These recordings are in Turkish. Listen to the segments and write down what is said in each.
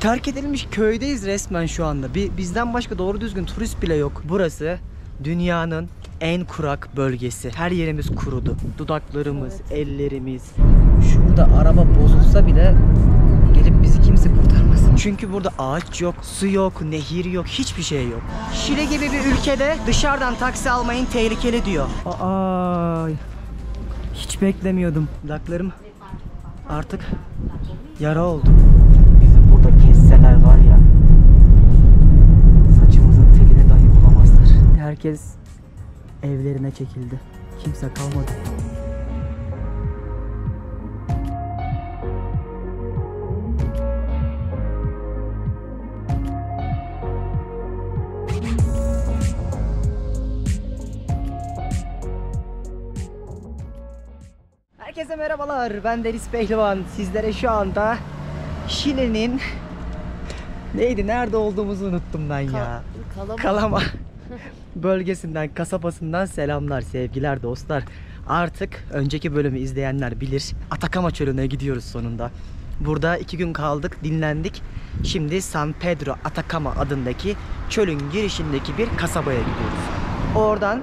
Terk edilmiş köydeyiz resmen şu anda. Bizden başka doğru düzgün turist bile yok. Burası dünyanın en kurak bölgesi. Her yerimiz kurudu. Dudaklarımız, ellerimiz. Şurada araba bozulsa bile gelip bizi kimse kurtarmasın. Çünkü burada ağaç yok, su yok, nehir yok, hiçbir şey yok. Şili gibi bir ülkede dışarıdan taksi almayın, tehlikeli diyor. Aa, hiç beklemiyordum. Dudaklarım artık yara oldu. Bizi burada kesseler var ya, saçımızın telini dahi bulamazlar. Herkes evlerine çekildi. Kimse kalmadı. Herkese merhabalar. Ben Deniz Pehlivan. Sizlere şu anda Şili'nin nerede olduğumuzu unuttum ben ya. Kalama bölgesinden, kasabasından selamlar, sevgiler dostlar. Artık önceki bölümü izleyenler bilir. Atacama çölüne gidiyoruz sonunda. Burada 2 gün kaldık, dinlendik. Şimdi San Pedro Atacama adındaki çölün girişindeki bir kasabaya gidiyoruz. Oradan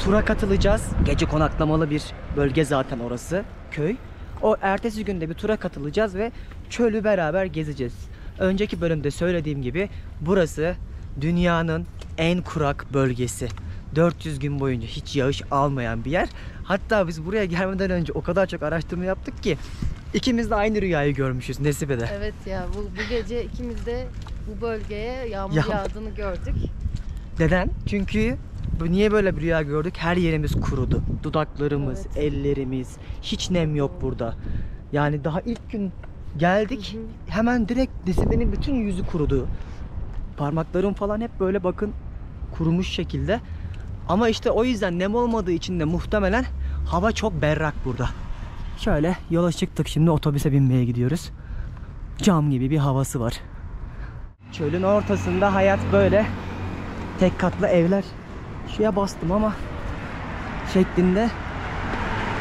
tura katılacağız. Gece konaklamalı bir bölge zaten orası, köy. O ertesi günde bir tura katılacağız ve çölü beraber gezeceğiz. Önceki bölümde söylediğim gibi burası dünyanın en kurak bölgesi. 400 gün boyunca hiç yağış almayan bir yer. Hatta biz buraya gelmeden önce o kadar çok araştırma yaptık ki ikimiz de aynı rüyayı görmüşüz Nesibe'de. Evet ya, bu gece ikimiz de bu bölgeye yağmur yağdığını gördük. Neden? Çünkü niye böyle bir rüya gördük? Her yerimiz kurudu. Dudaklarımız, evet, ellerimiz, hiç nem yok burada. Yani daha ilk gün geldik, hemen direkt Nesibe'nin bütün yüzü kurudu. Parmaklarım falan hep böyle bakın kurumuş şekilde. Ama işte o yüzden nem olmadığı için de muhtemelen hava çok berrak burada. Şöyle yola çıktık, şimdi otobüse binmeye gidiyoruz. Cam gibi bir havası var. Çölün ortasında hayat böyle. Tek katlı evler. Şuraya bastım ama şeklinde.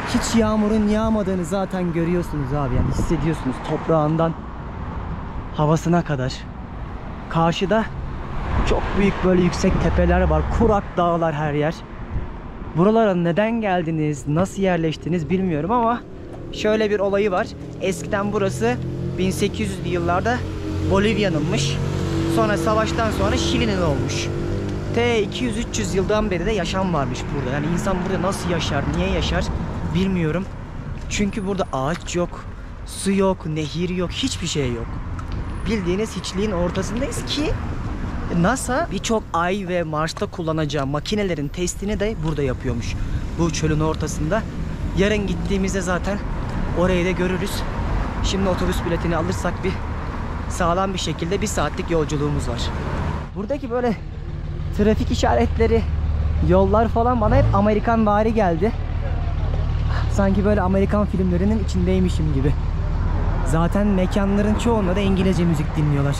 Hiç yağmurun yağmadığını zaten görüyorsunuz abi, yani hissediyorsunuz toprağından havasına kadar. Karşıda çok büyük böyle yüksek tepeler var, kurak dağlar her yer. Buralara neden geldiniz, nasıl yerleştiniz bilmiyorum ama şöyle bir olayı var. Eskiden burası 1800'lü yıllarda Bolivya'nınmış. Sonra savaştan sonra Şili'nin olmuş. 200-300 yıldan beri de yaşam varmış burada. Yani insan burada nasıl yaşar, niye yaşar bilmiyorum. Çünkü burada ağaç yok, su yok, nehir yok, hiçbir şey yok. Bildiğiniz hiçliğin ortasındayız ki NASA birçok ay ve Mars'ta kullanacağı makinelerin testini de burada yapıyormuş. Bu çölün ortasında. Yarın gittiğimizde zaten orayı da görürüz. Şimdi otobüs biletini alırsak bir sağlam bir şekilde 1 saatlik yolculuğumuz var. Buradaki böyle trafik işaretleri, yollar falan bana hep Amerikanvari geldi. Sanki böyle Amerikan filmlerinin içindeymişim gibi. Zaten mekanların çoğunda da İngilizce müzik dinliyorlar.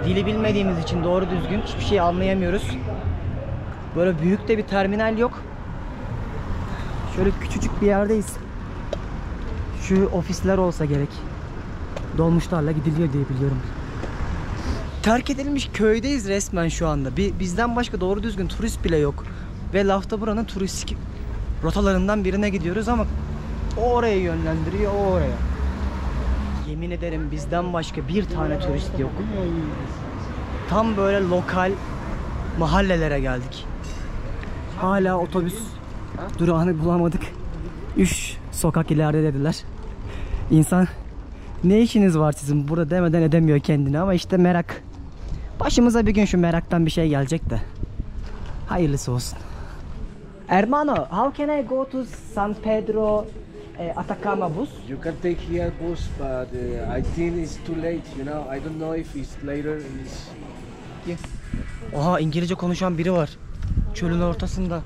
Dili bilmediğimiz için doğru düzgün hiçbir şey anlayamıyoruz. Böyle büyük de bir terminal yok. Şöyle küçücük bir yerdeyiz. Şu ofisler olsa gerek. Dolmuşlarla gidiliyor diye biliyorum. Terk edilmiş köydeyiz resmen şu anda. Bizden başka doğru düzgün turist bile yok. Ve lafta buranın turistik rotalarından birine gidiyoruz ama o oraya yönlendiriyor, o oraya. Yemin ederim bizden başka bir tane turist yok. Tam böyle lokal mahallelere geldik. Hala otobüs durağını bulamadık. 3 sokak ileride dediler. İnsan ne işiniz var sizin burada demeden edemiyor kendini ama işte merak. Başımıza bir gün şu meraktan bir şey gelecek de. Hayırlısı olsun. Hermano, how can I go to San Pedro Atacama bus? You can take here bus, but I think it's too late. You know, I don't know if it's later. Yes. Oha, İngilizce konuşan biri var. Çölün ortasında.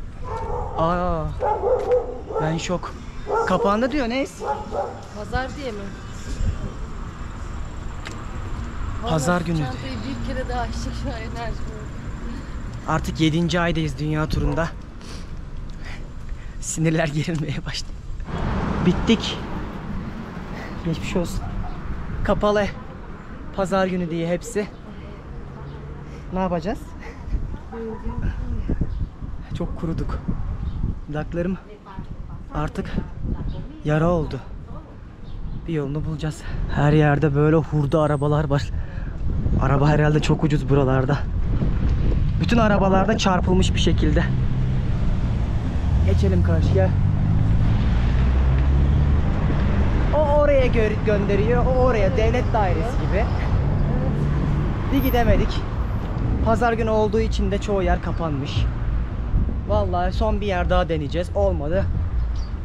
Aa, ben şok. Kapandı diyor, neyse. Pazar diye mi? Pazar günü. Çantayı bir kere daha açtık, şu an enerji. Artık 7. aydayız dünya turunda. Sinirler gerilmeye başladı. Bittik. Geçmiş olsun. Kapalı. Pazar günü diye hepsi. Ne yapacağız? Çok kuruduk. Dudaklarım artık yara oldu. Bir yolunu bulacağız. Her yerde böyle hurda arabalar var. Araba herhalde çok ucuz buralarda. Bütün arabalarda çarpılmış bir şekilde. Geçelim karşıya. O oraya gönderiyor, o oraya, devlet dairesi gibi. Bir gidemedik. Pazar günü olduğu için de çoğu yer kapanmış. Vallahi son bir yer daha deneyeceğiz. Olmadı.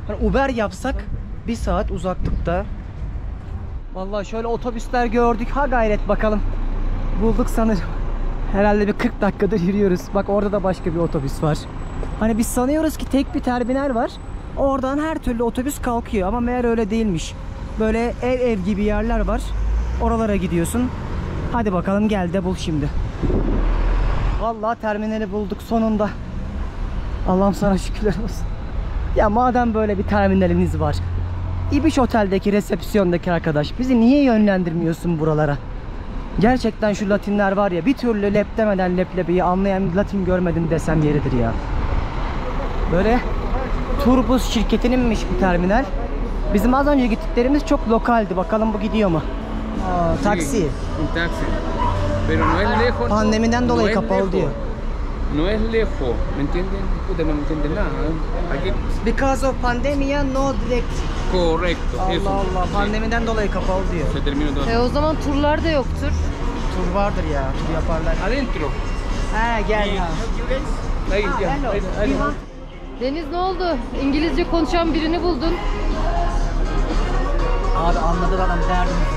Hani Uber yapsak 1 saat uzaklıkta. Vallahi şöyle otobüsler gördük. Ha gayret bakalım. Bulduk sanırım. Herhalde bir 40 dakikadır yürüyoruz. Bak orada da başka bir otobüs var. Hani biz sanıyoruz ki tek bir terminal var. Oradan her türlü otobüs kalkıyor ama meğer öyle değilmiş. Böyle ev gibi yerler var. Oralara gidiyorsun. Hadi bakalım gel de bul şimdi. Vallahi terminali bulduk sonunda. Allah'ım sana şükürler olsun. Ya madem böyle bir terminalimiz var. İbiş Otel'deki resepsiyondaki arkadaş bizi niye yönlendirmiyorsun buralara? Gerçekten şu Latinler var ya, bir türlü lep demeden leblebiyi anlayan Latin görmedim desem yeridir ya. Böyle Turbus şirketininmiş bu terminal. Bizim az önce gittiklerimiz çok lokaldi. Bakalım bu gidiyor mu? Aa, taksi. Un taxi. Pero no es lejos. Pandemiden dolayı kapalı diyor. No es lejos, ¿me entienden? Puta, no me entienden nada. Aquí. Because of pandemia no direct. Correcto. Allah Allah, pandemiden dolayı kapalı diyor. Se terminó todo. O zaman turlar da yoktur. Tur vardır ya, tur yaparlar. Adentro. He gel ya. Ahí, ya. Hello. Ahí. Deniz ne oldu? İngilizce konuşan birini buldun. Abi anladı adam derdimizi.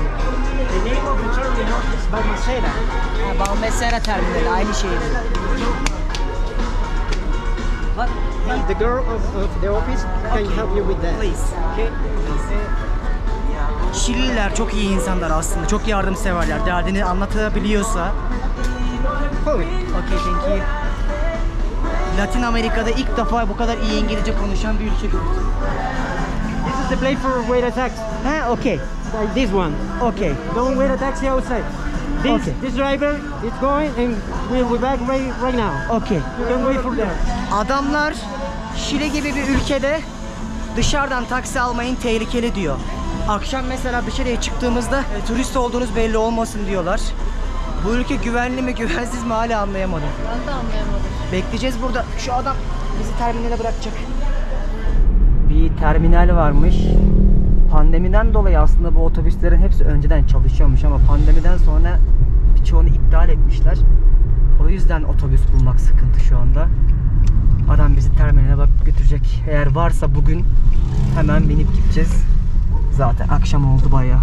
The name of the terminal is Balmaceda. Ha, Balmaceda terminali aynı şey. The girl of the office can help you with that. Please. Okay. Şililer çok iyi insanlar aslında. Çok yardımseverler. Derdini anlatabiliyorsa. Chloe. Okay, thank you. Latin Amerika'da ilk defa bu kadar iyi İngilizce konuşan bir ülke gördüm. This is the place for wait a taxi. Ha, okay. Like this one. Okay. Don't wait a taxi outside. This driver is going and we'll be back right now. Okay. You can wait for them. Adamlar Şili gibi bir ülkede dışarıdan taksi almayın, tehlikeli diyor. Akşam mesela dışarıya çıktığımızda turist olduğunuz belli olmasın diyorlar. Bu ülke güvenli mi güvensiz mi hala anlayamadım. Ben de anlayamadım. Bekleyeceğiz burada. Şu adam bizi terminale bırakacak. Bir terminal varmış. Pandemiden dolayı aslında bu otobüslerin hepsi önceden çalışıyormuş ama pandemiden sonra birçoğunu iptal etmişler. O yüzden otobüs bulmak sıkıntı şu anda. Adam bizi terminale bak götürecek. Eğer varsa bugün hemen binip gideceğiz. Zaten akşam oldu bayağı.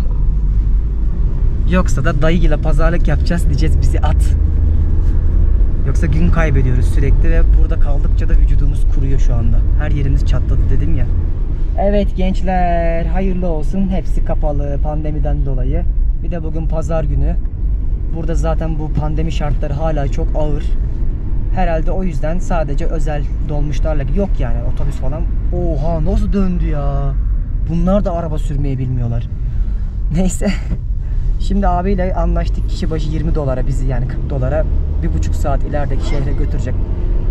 Yoksa da dayıyla pazarlık yapacağız, diyeceğiz bizi at. Yoksa gün kaybediyoruz sürekli ve burada kaldıkça da vücudumuz kuruyor şu anda. Her yerimiz çatladı dedim ya. Evet gençler, hayırlı olsun. Hepsi kapalı pandemiden dolayı. Bir de bugün pazar günü. Burada zaten bu pandemi şartları hala çok ağır. Herhalde o yüzden sadece özel dolmuşlarla yok yani otobüs falan. Oha nasıl döndü ya. Bunlar da araba sürmeyi bilmiyorlar. Neyse. Şimdi abiyle anlaştık, kişi başı 20 dolara bizi yani 40 dolara 1,5 saat ilerideki şehre götürecek.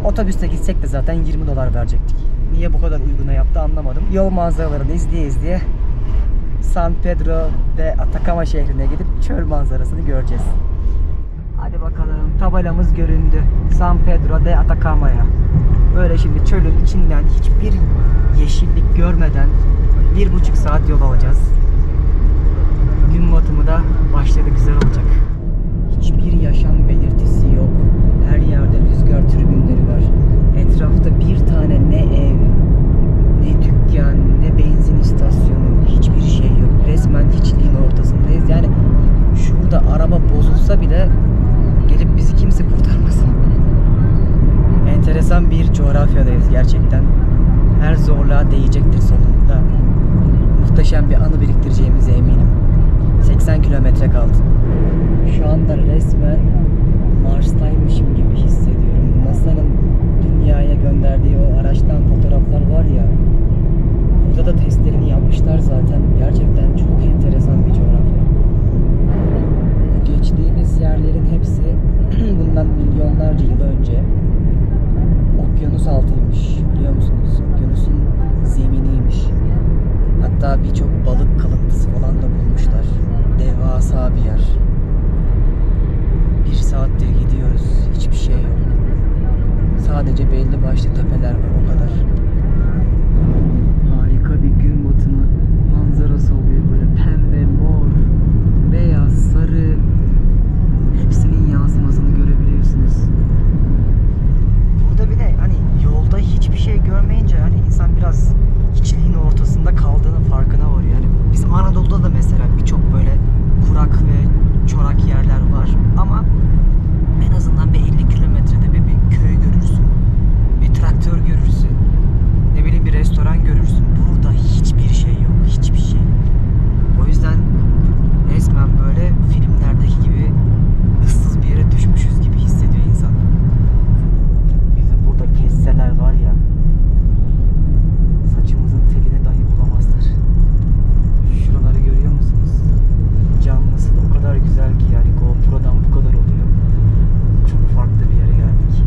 Otobüste gitsek de zaten 20 dolar verecektik. Niye bu kadar uyguna yaptı anlamadım. Yol manzaralarını izleye San Pedro de Atacama şehrine gidip çöl manzarasını göreceğiz. Hadi bakalım, tabelamız göründü. San Pedro de Atacama'ya. Böyle şimdi çölün içinden hiçbir yeşillik görmeden 1,5 saat yol alacağız. Gün batımı da başladı, güzel olacak. Hiçbir yaşam belirtisi yok. Her yerde rüzgar türbinleri var. Etrafta bir tane ne ev, ne dükkan, ne benzin istasyonu, hiçbir şey yok. Resmen hiçliğin ortasındayız. Yani şurada araba bozulsa bile gelip bizi kimse kurtarmasın. Enteresan bir coğrafyadayız gerçekten. Her zorluğa değecektir sonunda. Muhteşem bir anı biriktireceğimize eminim. 80 kilometre kaldı. Şu anda resmen Mars'taymışım gibi hissediyorum. NASA'nın dünyaya gönderdiği o araçtan fotoğraflar var ya. Burada da testlerini yapmışlar zaten. Gerçekten çok enteresan bir coğrafya. bundan milyonlarca yıl önce okyanus altıymış. Biliyor musunuz? Okyanusun zeminiymiş. Hatta birçok balık kalıntısı falan da bulmuşlar. Devasa bir yer. 1 saattir gidiyoruz. Hiçbir şey yok. Sadece belli başlı tepeler var, o kadar. Harika bir gün batımı manzarası oluyor. Böyle pembe, mor, beyaz, sarı, hepsinin yansımasını görebiliyorsunuz. Burada bir de hani yolda hiçbir şey görmeyince hani insan biraz hiçliğin ortasında kaldığının farkına varıyor. Yani bizim Anadolu'da da mesela birçok böyle kurak ve çorak yerler var ama en azından bir 50 kilometrede bir köy görürsün. Bir traktör görürsün. Ne bileyim bir restoran görürsün. Burada hiçbir şey yok. Hiçbir şey. O yüzden resmen böyle filmlerdeki gibi ıssız bir yere düşmüşüz gibi hissediyor insan. Bizi burada kesseler var ya, saçımızın telini dahi bulamazlar. Şuraları görüyor musunuz? Canlısı da o kadar güzel ki yani GoPro'dan bu kadar oluyor. Çok farklı bir yere geldik.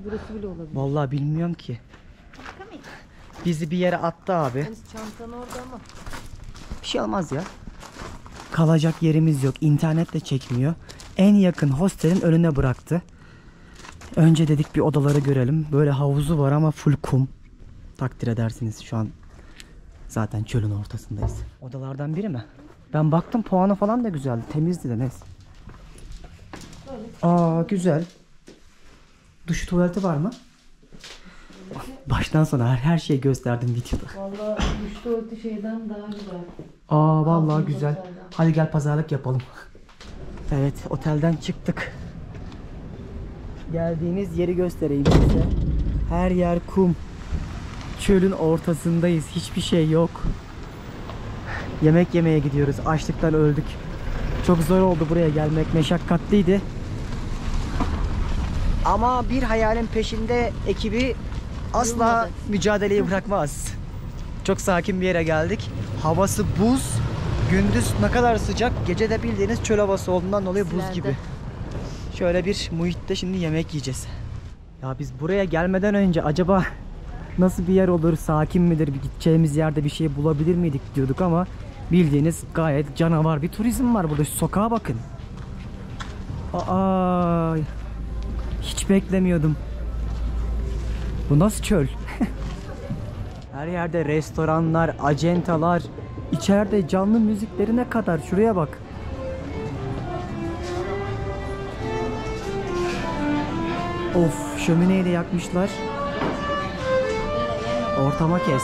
Burası bile olabilir. Vallahi bilmiyorum ki. Bizi bir yere attı abi. Deniz çantan orada ama. Bir şey olmaz ya. Kalacak yerimiz yok. İnternet de çekmiyor. En yakın hostelin önüne bıraktı. Önce dedik bir odaları görelim. Böyle havuzu var ama full kum. Takdir edersiniz, şu an zaten çölün ortasındayız. Odalardan biri mi? Ben baktım, puanı falan da güzeldi. Temizdi de neyse. Aa güzel. Duş tuvaleti var mı? Baştan sona her şeyi gösterdim videoda. Vallahi duş tuvaleti şeyden daha güzel. Aa vallahi Altın güzel. otelden. Hadi gel pazarlık yapalım. Evet, otelden çıktık. Geldiğimiz yeri göstereyim size. Her yer kum. Çölün ortasındayız. Hiçbir şey yok. Yemek yemeye gidiyoruz. Açlıktan öldük. Çok zor oldu buraya gelmek. Meşakkatliydi. Ama bir hayalin peşinde ekibi asla Yılmadı. mücadeleyi bırakmaz. Çok sakin bir yere geldik. Havası buz. Gündüz ne kadar sıcak. Gece de bildiğiniz çöl havası olduğundan dolayı buz Sizlerde. gibi. Şöyle bir muhitte şimdi yemek yiyeceğiz. Ya biz buraya gelmeden önce acaba nasıl bir yer olur, sakin midir, bir gideceğimiz yerde bir şey bulabilir miydik diyorduk ama bildiğiniz gayet canavar bir turizm var burada. Şu sokağa bakın. Aa, hiç beklemiyordum. Bu nasıl çöl? Her yerde restoranlar, acentalar, içeride canlı müziklerine kadar. Şuraya bak. Of, şömineyi de yakmışlar. Ortama kes.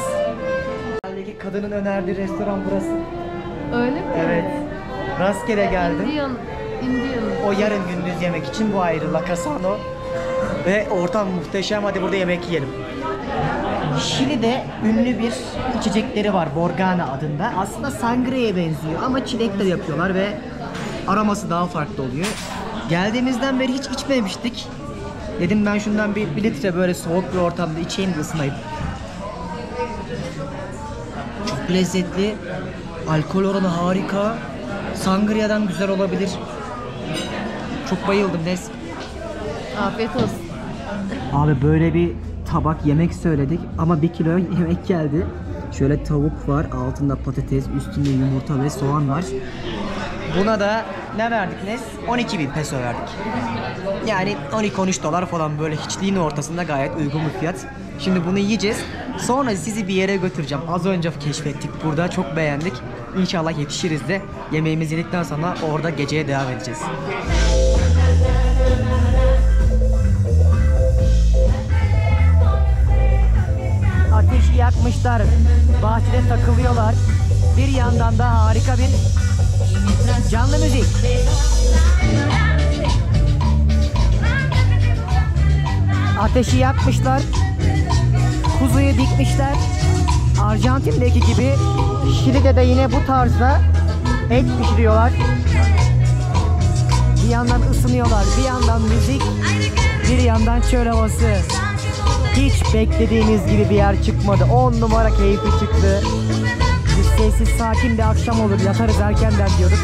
Hayattaki kadının önerdiği restoran burası. Öyle mi? Evet. Rastgele geldim. Indian. O yarın gündüz yemek için, bu ayrı La Casano. Ve ortam muhteşem, hadi burada yemek yiyelim. Şili'de ünlü bir içecekleri var, Borgana adında. Aslında sangria'ya benziyor ama çilekle yapıyorlar ve aroması daha farklı oluyor. Geldiğimizden beri hiç içmemiştik. Dedim ben şundan bir litre böyle soğuk bir ortamda içeyim de ısınayım. Çok lezzetli. Alkol oranı harika. Sangria'dan güzel olabilir. Çok bayıldım Nes. Afiyet olsun. Abi böyle bir tabak yemek söyledik ama 1 kilo yemek geldi. Şöyle tavuk var, altında patates, üstünde yumurta ve soğan var. Buna da ne verdik Nes? 12.000 peso verdik. Yani 12-13 dolar falan, böyle hiçliğin ortasında gayet uygun bir fiyat. Şimdi bunu yiyeceğiz. Sonra sizi bir yere götüreceğim. Az önce keşfettik burada, çok beğendik. İnşallah yetişiriz de yemeğimizi yedikten sonra orada geceye devam edeceğiz. Ateşi yakmışlar. Bahçede takılıyorlar. Bir yandan da harika bir canlı müzik. Ateşi yakmışlar. Kuzuyu dikmişler. Arjantin'deki gibi Şili'de de yine bu tarzda et pişiriyorlar. Bir yandan ısınıyorlar, bir yandan müzik, bir yandan çöl havası. Hiç beklediğimiz gibi bir yer çıkmadı. 10 numara keyifli çıktı. Bir sessiz sakin bir akşam olur, yatarız erkenden diyorduk.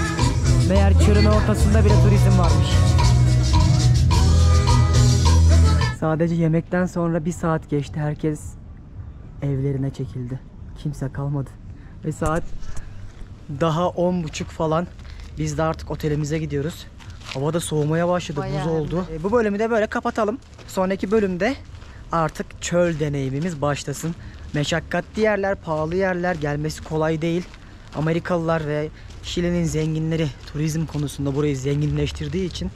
Meğer çölün ortasında bile turizm varmış. Sadece yemekten sonra 1 saat geçti. Herkes evlerine çekildi. Kimse kalmadı. Ve saat daha 10.30 falan. Biz de artık otelimize gidiyoruz. Hava da soğumaya başladı. Bayağı Buz oldu. Bu bölümü de böyle kapatalım. Sonraki bölümde artık çöl deneyimimiz başlasın. Meşakkatli yerler, pahalı yerler, gelmesi kolay değil. Amerikalılar ve Şili'nin zenginleri turizm konusunda burayı zenginleştirdiği için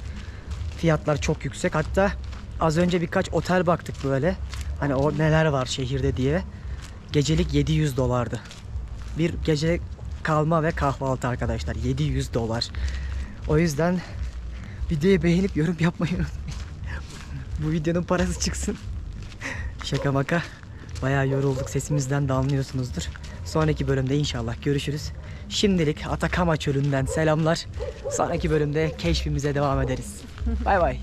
fiyatlar çok yüksek. Hatta az önce birkaç otel baktık böyle. Hani o neler var şehirde diye. Gecelik $700'dı. Bir gece kalma ve kahvaltı arkadaşlar. $700. O yüzden videoyu beğenip yorum yapmayı unutmayın. Bu videonun parası çıksın. Şaka maka. Bayağı yorulduk. Sesimizden de anlıyorsunuzdur. Sonraki bölümde inşallah görüşürüz. Şimdilik Atakama çölünden selamlar. Sonraki bölümde keşfimize devam ederiz. Bay bay.